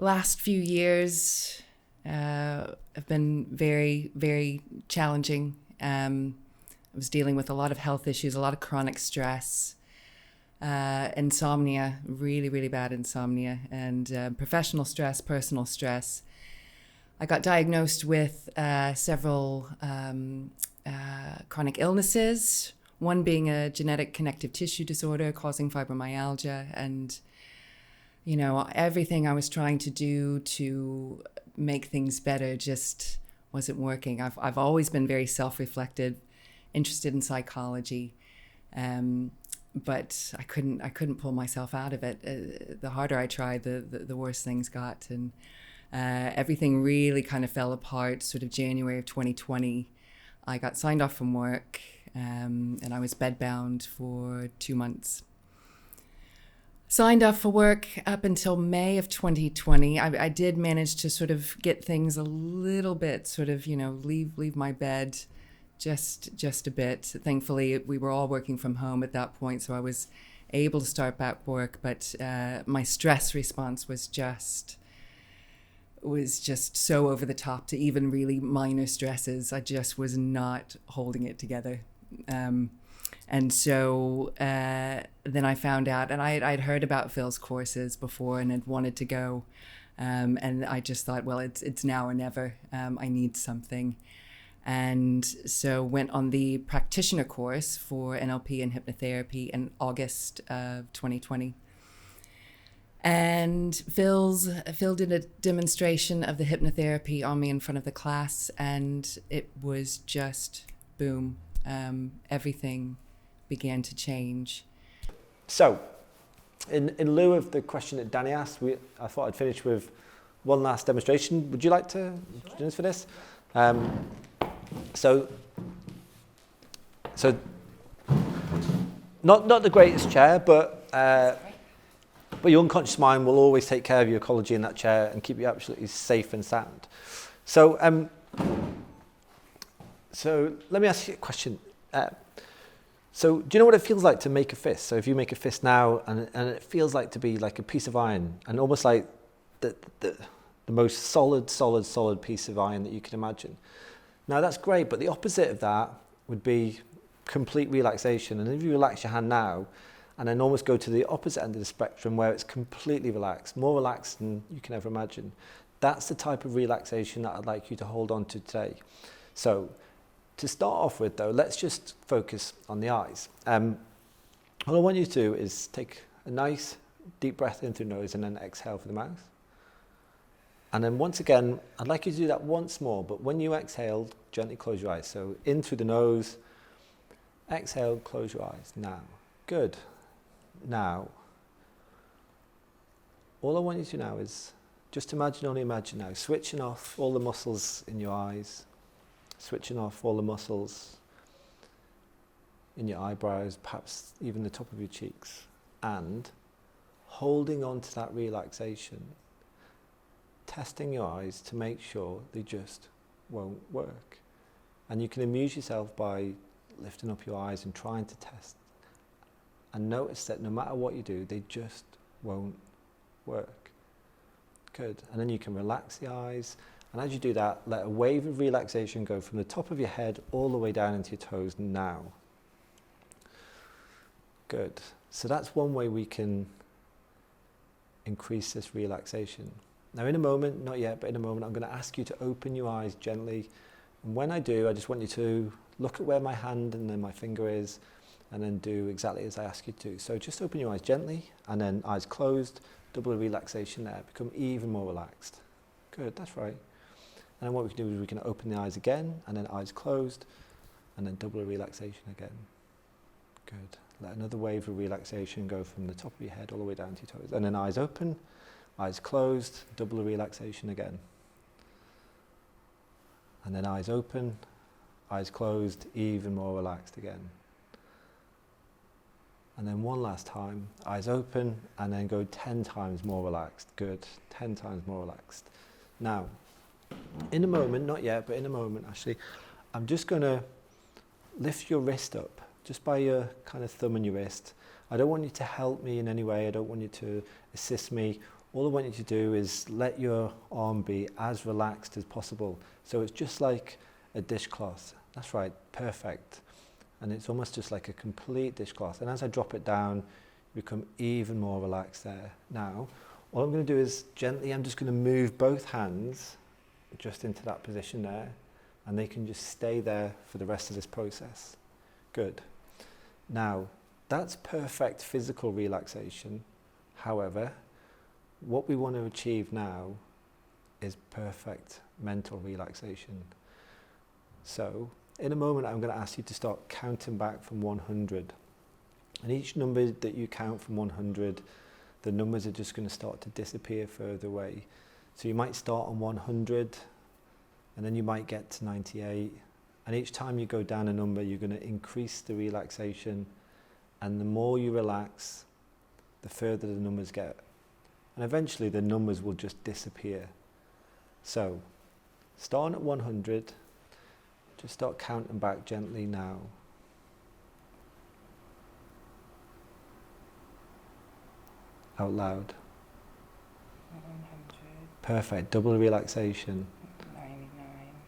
Last few years have been very, very challenging. I was dealing with a lot of health issues, a lot of chronic stress, insomnia, really, really bad insomnia, and professional stress, personal stress. I got diagnosed with several chronic illnesses, one being a genetic connective tissue disorder causing fibromyalgia. And, you know, everything I was trying to do to make things better just wasn't working. I've always been very self-reflective, interested in psychology, but I couldn't pull myself out of it. The harder I tried, the worse things got, and everything really kind of fell apart. Sort of January of 2020, I got signed off from work, and I was bedbound for 2 months. Signed up for work up until May of 2020. I did manage to sort of get things a little bit, sort of, you know, leave my bed just a bit. Thankfully, we were all working from home at that point, so I was able to start back work. But my stress response was just so over the top to even really minor stresses. I just was not holding it together. And so then I found out, and I'd heard about Phil's courses before and had wanted to go. And I just thought, well, it's now or never. I need something. And so went on the practitioner course for NLP and hypnotherapy in August of 2020. And Phil did a demonstration of the hypnotherapy on me in front of the class, and it was just boom. Everything began to change. So, in lieu of the question that Danny asked, I thought I'd finish with one last demonstration. Would you like to join us for this? So not the greatest chair, but your unconscious mind will always take care of your ecology in that chair and keep you absolutely safe and sound. So let me ask you a question. So do you know what it feels like to make a fist? So if you make a fist now and it feels like to be like a piece of iron, and almost like the most solid piece of iron that you can imagine. Now that's great, but the opposite of that would be complete relaxation. And if you relax your hand now and then almost go to the opposite end of the spectrum where it's completely relaxed, more relaxed than you can ever imagine, that's the type of relaxation that I'd like you to hold on to today. So to start off with, though, let's just focus on the eyes. All I want you to do is take a nice deep breath in through the nose and then exhale through the mouth. And then once again, I'd like you to do that once more, but when you exhale, gently close your eyes. So in through the nose, exhale, close your eyes. Now, good. Now, all I want you to do now is just only imagine now, switching off all the muscles in your eyes, switching off all the muscles in your eyebrows, perhaps even the top of your cheeks, and holding on to that relaxation, testing your eyes to make sure they just won't work. And you can amuse yourself by lifting up your eyes and trying to test, and notice that no matter what you do, they just won't work. Good. And then you can relax the eyes. And as you do that, let a wave of relaxation go from the top of your head all the way down into your toes now. Good. So that's one way we can increase this relaxation. Now in a moment, not yet, but in a moment, I'm going to ask you to open your eyes gently. And when I do, I just want you to look at where my hand and then my finger is, and then do exactly as I ask you to. So just open your eyes gently, and then eyes closed, double the relaxation there, become even more relaxed. Good, that's right. And then what we can do is we can open the eyes again, and then eyes closed, and then double the relaxation again. Good. Let another wave of relaxation go from the top of your head all the way down to your toes. And then eyes open, eyes closed, double the relaxation again. And then eyes open, eyes closed, even more relaxed again. And then one last time, eyes open, and then go 10 times more relaxed. Good, 10 times more relaxed. Now, in a moment, not yet, but in a moment, Ashely, I'm just going to lift your wrist up, just by your kind of thumb and your wrist. I don't want you to help me in any way. I don't want you to assist me. all I want you to do is let your arm be as relaxed as possible. So it's just like a dishcloth. That's right, perfect. And it's almost just like a complete dishcloth. And as I drop it down, you become even more relaxed there. Now, all I'm going to do is gently, I'm just going to move both hands just into that position there, and they can just stay there for the rest of this process. Good. Now, that's perfect physical relaxation. However, what we want to achieve now is perfect mental relaxation. So, in a moment, I'm going to ask you to start counting back from 100. And each number that you count from 100, the numbers are just going to start to disappear further away. So you might start on 100, and then you might get to 98. And each time you go down a number, you're going to increase the relaxation. And the more you relax, the further the numbers get. And eventually the numbers will just disappear. So, starting at 100, just start counting back gently now. Out loud. 100. Perfect, double the relaxation. 99.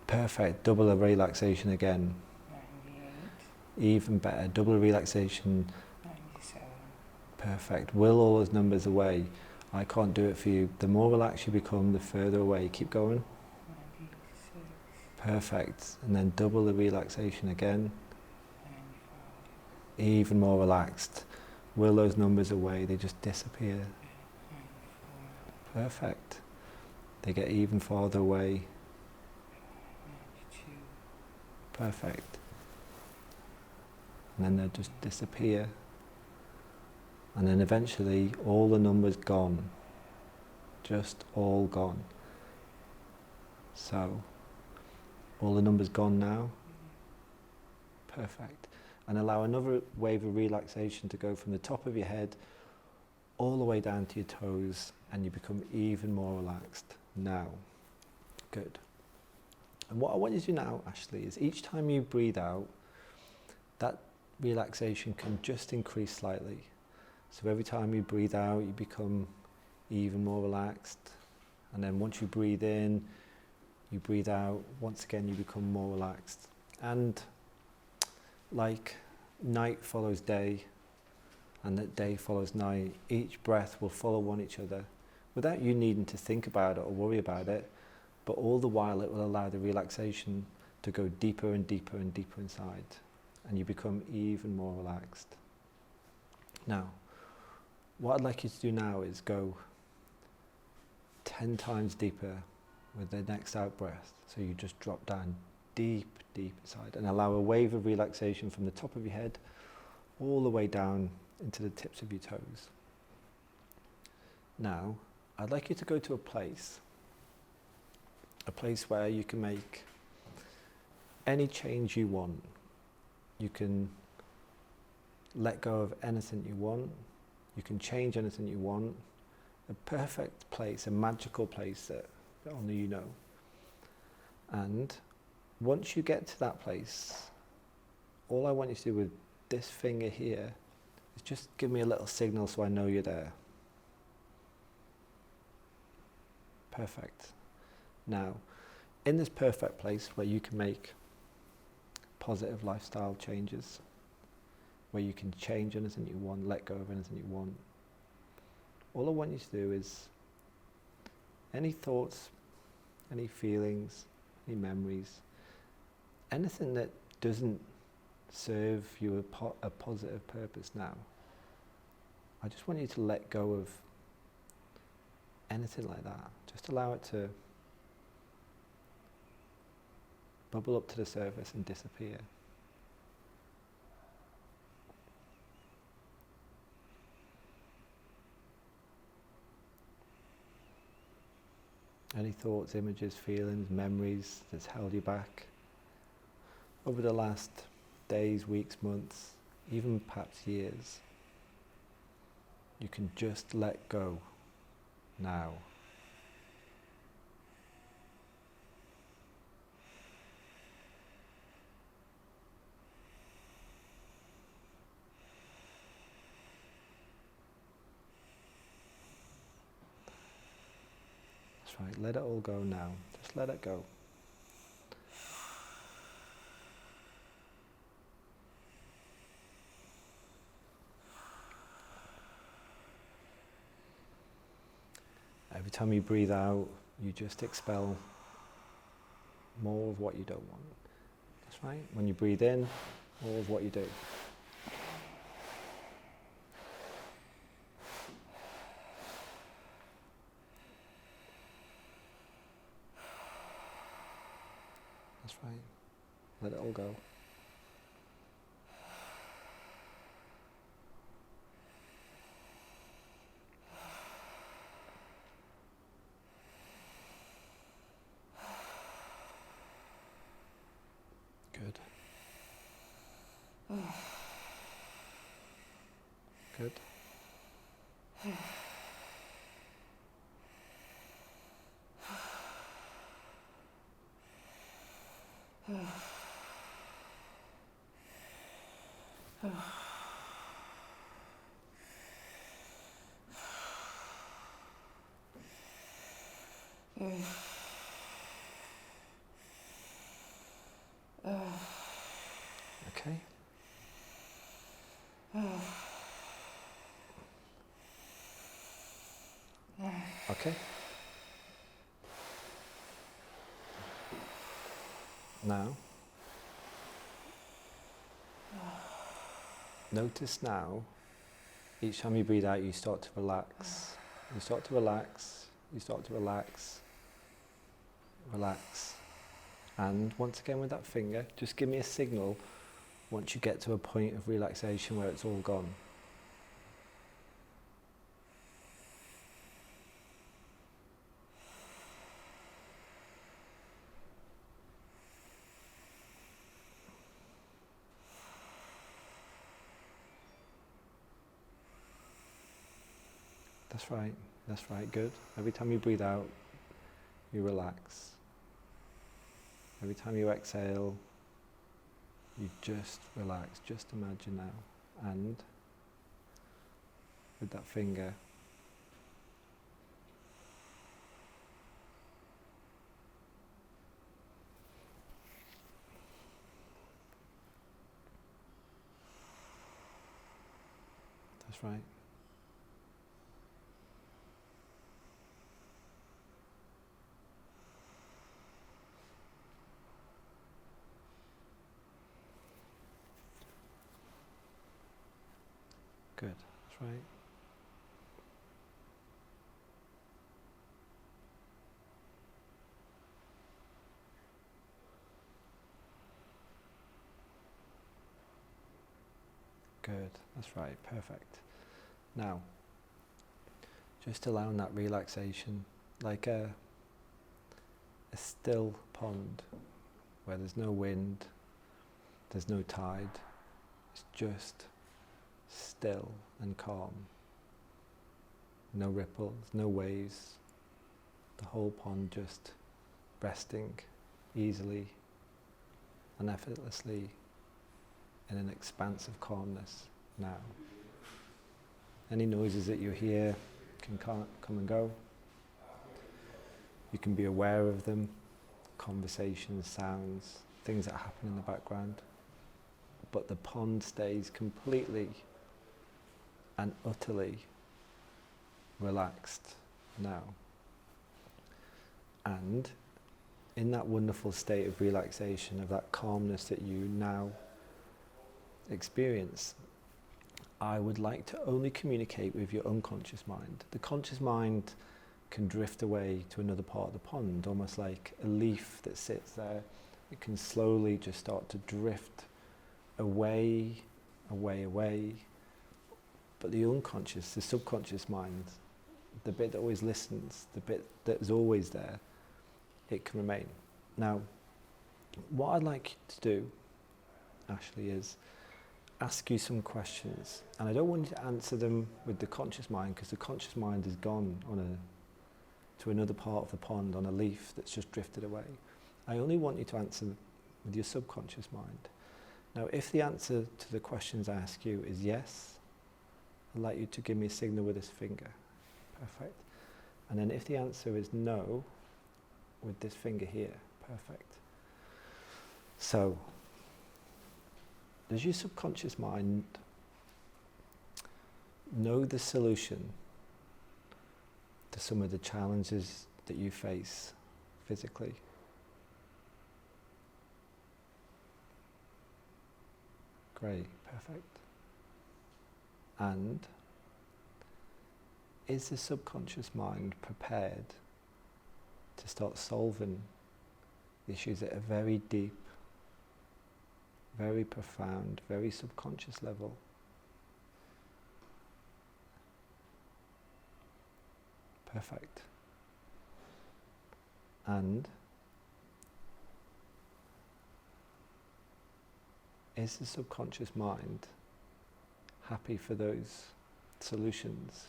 Perfect, double the relaxation again. 98. Even better, double the relaxation. 97. Perfect, will all those numbers away. I can't do it for you. The more relaxed you become, the further away. Keep going. 96. Perfect, and then double the relaxation again. 95. Even more relaxed. Will those numbers away, they just disappear. 94. Perfect. They get even farther away. 92. Perfect. And then they'll just disappear. And then eventually all the numbers gone. Just all gone. So, all the numbers gone now? Perfect. And allow another wave of relaxation to go from the top of your head all the way down to your toes, and you become even more relaxed now. Good. And what I want you to do now, Ashely, is each time you breathe out, that relaxation can just increase slightly. So every time you breathe out, you become even more relaxed. And then once you breathe in, you breathe out, once again you become more relaxed. And like night follows day, and that day follows night, each breath will follow on each other without you needing to think about it or worry about it, but all the while it will allow the relaxation to go deeper and deeper and deeper inside, and you become even more relaxed. Now, what I'd like you to do now is go 10 times deeper with the next out breath. So you just drop down deep, deep inside and allow a wave of relaxation from the top of your head all the way down into the tips of your toes. Now, I'd like you to go to a place where you can make any change you want. You can let go of anything you want. You can change anything you want. A perfect place, a magical place that only you know. And once you get to that place, all I want you to do with this finger here is just give me a little signal so I know you're there. Perfect. Now, in this perfect place where you can make positive lifestyle changes, where you can change anything you want, let go of anything you want, all I want you to do is any thoughts, any feelings, any memories, anything that doesn't serve you a positive purpose now, I just want you to let go of anything like that. Just allow it to bubble up to the surface and disappear. Any thoughts, images, feelings, memories that's held you back over the last days, weeks, months, even perhaps years, you can just let go now. That's right. Let it all go now. Just let it go. Every time you breathe out, you just expel more of what you don't want. That's right. When you breathe in, more of what you do. That's right. Let it all go. Good. Good. Okay. Okay. Now, notice now, each time you breathe out, you start to relax. You start to relax. You start to relax. Relax. And once again with that finger, just give me a signal once you get to a point of relaxation where it's all gone. That's right, good. Every time you breathe out, you relax. Every time you exhale, you just relax, just imagine now. And with that finger, that's right. Good, that's right. Good, that's right, perfect. Now, just allowing that relaxation, like a still pond where there's no wind, there's no tide, it's just still and calm. No ripples, no waves. The whole pond just resting easily and effortlessly in an expanse of calmness now. Any noises that you hear can come and go. You can be aware of them, conversations, sounds, things that happen in the background. But the pond stays completely and utterly relaxed now. And in that wonderful state of relaxation, of that calmness that you now experience, I would like to only communicate with your unconscious mind. The conscious mind can drift away to another part of the pond, almost like a leaf that sits there. It can slowly just start to drift away, away, away. But the unconscious, the subconscious mind, the bit that always listens, the bit that is always there, it can remain. Now, what I'd like you to do, Ashely, is ask you some questions. And I don't want you to answer them with the conscious mind, because the conscious mind is gone to another part of the pond on a leaf that's just drifted away. I only want you to answer with your subconscious mind. Now, if the answer to the questions I ask you is yes, I'd like you to give me a signal with this finger. Perfect. And then if the answer is no, with this finger here, perfect. So, does your subconscious mind know the solution to some of the challenges that you face physically? Great, perfect. And is the subconscious mind prepared to start solving issues at a very deep, very profound, very subconscious level? Perfect. And is the subconscious mind happy for those solutions,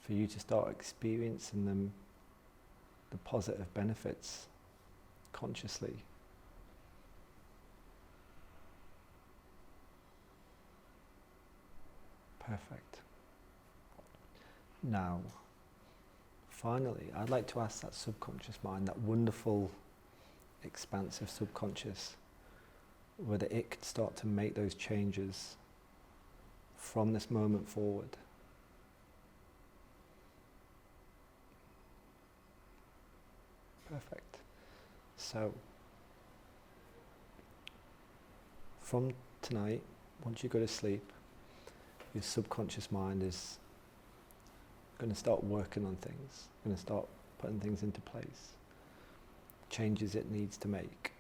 for you to start experiencing them, the positive benefits, consciously? Perfect. Now, finally, I'd like to ask that subconscious mind, that wonderful, expansive subconscious, whether it could start to make those changes from this moment forward. Perfect. So, from tonight, once you go to sleep, your subconscious mind is going to start working on things, going to start putting things into place, changes it needs to make.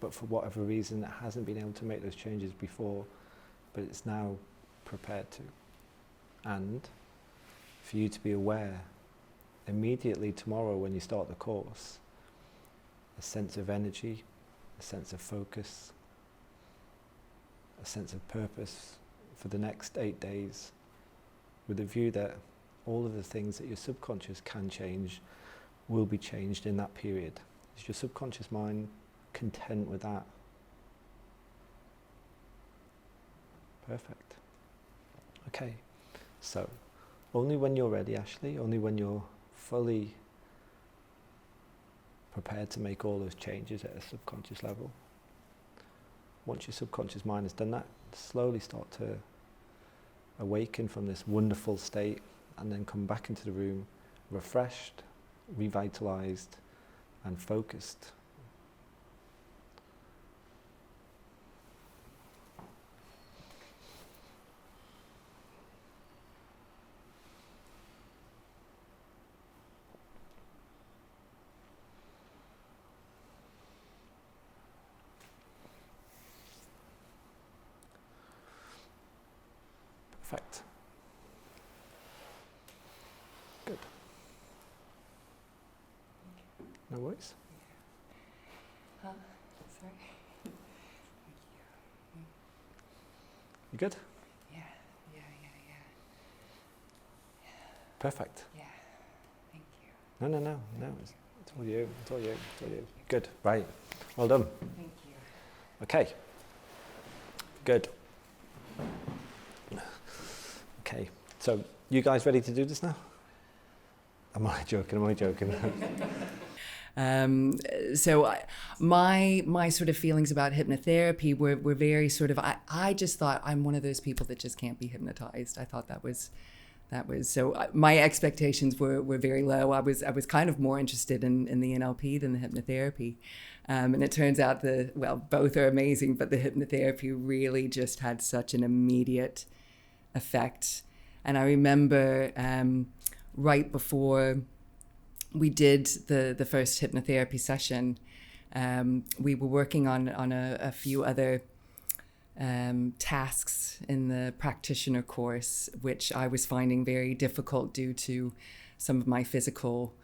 But for whatever reason, it hasn't been able to make those changes before, but it's now prepared to. And for you to be aware, immediately tomorrow when you start the course, a sense of energy, a sense of focus, a sense of purpose for the next 8 days, with the view that all of the things that your subconscious can change will be changed in that period. Is your subconscious mind content with that? Perfect. Okay, so only when you're ready, Ashely, only when you're fully prepared to make all those changes at a subconscious level, once your subconscious mind has done that, slowly start to awaken from this wonderful state and then come back into the room refreshed, revitalized and focused. Perfect. Good. No worries. Huh? Sorry. You good? Yeah. Perfect. Yeah. Thank you. No. It's all you. It's all you. Good. Right. Well done. Thank you. Okay. Good. Okay. So, you guys ready to do this now? Am I joking? My sort of feelings about hypnotherapy were very sort of, I just thought I'm one of those people that just can't be hypnotized. I thought that was so my expectations were very low. I was kind of more interested in the NLP than the hypnotherapy. And it turns out both are amazing, but the hypnotherapy really just had such an immediate effect. And I remember right before we did the first hypnotherapy session, we were working on a few other tasks in the practitioner course, which I was finding very difficult due to some of my physical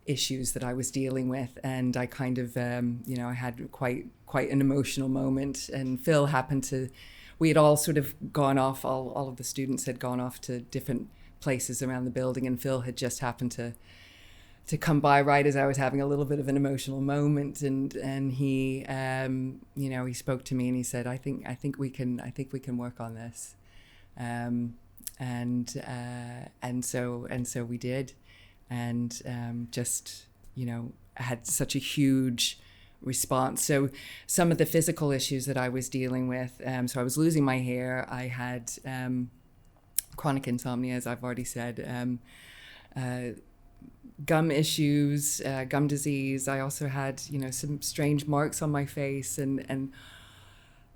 issues that I was dealing with. And I kind of, I had quite an emotional moment. And Phil we had all sort of gone off, all of the students had gone off to different places around the building, and Phil had just happened to come by right as I was having a little bit of an emotional moment, and he he spoke to me and he said, I think we can work on this, and so we did. and just, had such a huge response. So some of the physical issues that I was dealing with, so I was losing my hair. I had chronic insomnia, as I've already said, gum issues, gum disease. I also had, some strange marks on my face, and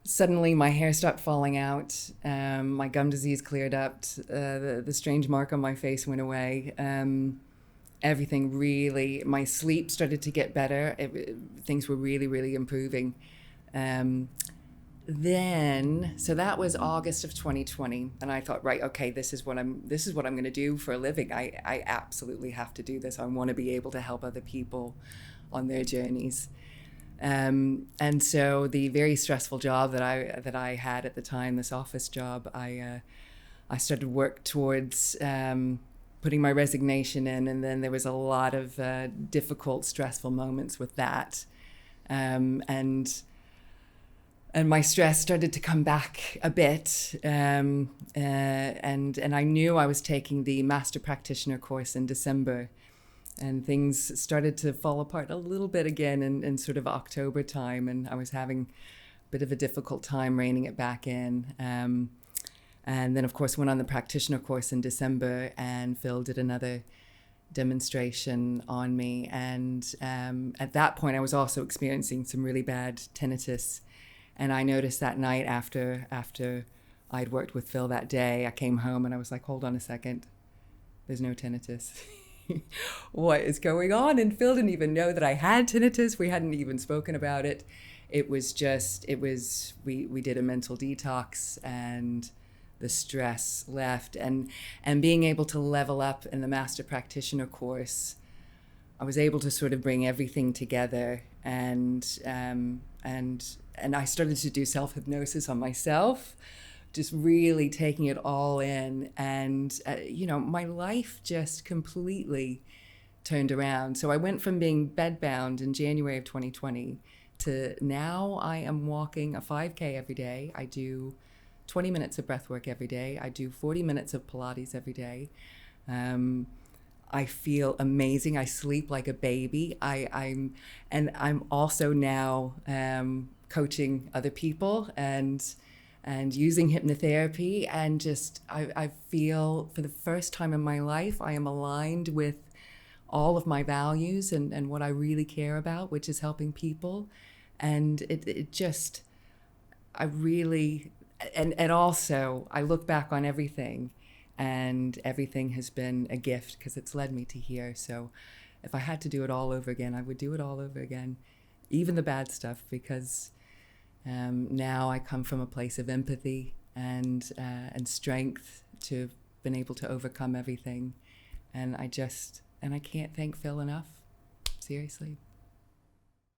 suddenly my hair stopped falling out. My gum disease cleared up. The strange mark on my face went away. Everything really, my sleep started to get better. Things were really, really improving. So that was August of 2020, and I thought, right, okay, this is what I'm going to do for a living. I absolutely have to do this. I want to be able to help other people on their journeys. And so the very stressful job that I had at the time, this office job, I started work towards putting my resignation in, and then there was a lot of difficult, stressful moments with that, and my stress started to come back a bit, and I knew I was taking the Master Practitioner course in December, and things started to fall apart a little bit again in sort of October time, and I was having a bit of a difficult time reining it back in. And then, of course, went on the practitioner course in December, and Phil did another demonstration on me. And at that point, I was also experiencing some really bad tinnitus. And I noticed that night after I'd worked with Phil that day, I came home and I was like, hold on a second, there's no tinnitus. What is going on? And Phil didn't even know that I had tinnitus. We hadn't even spoken about it. We did a mental detox, and the stress left, and being able to level up in the Master Practitioner course, I was able to sort of bring everything together, and I started to do self-hypnosis on myself, just really taking it all in, and my life just completely turned around. So I went from being bedbound in January of 2020 to now I am walking a 5K every day. I do 20 minutes of breath work every day. I do 40 minutes of Pilates every day. I feel amazing. I sleep like a baby. I'm also now coaching other people and using hypnotherapy, and just I feel for the first time in my life I am aligned with all of my values and what I really care about, which is helping people. And And also, I look back on everything, and everything has been a gift because it's led me to here. So if I had to do it all over again, I would do it all over again, even the bad stuff, because now I come from a place of empathy and strength to have been able to overcome everything. And I can't thank Phil enough, seriously.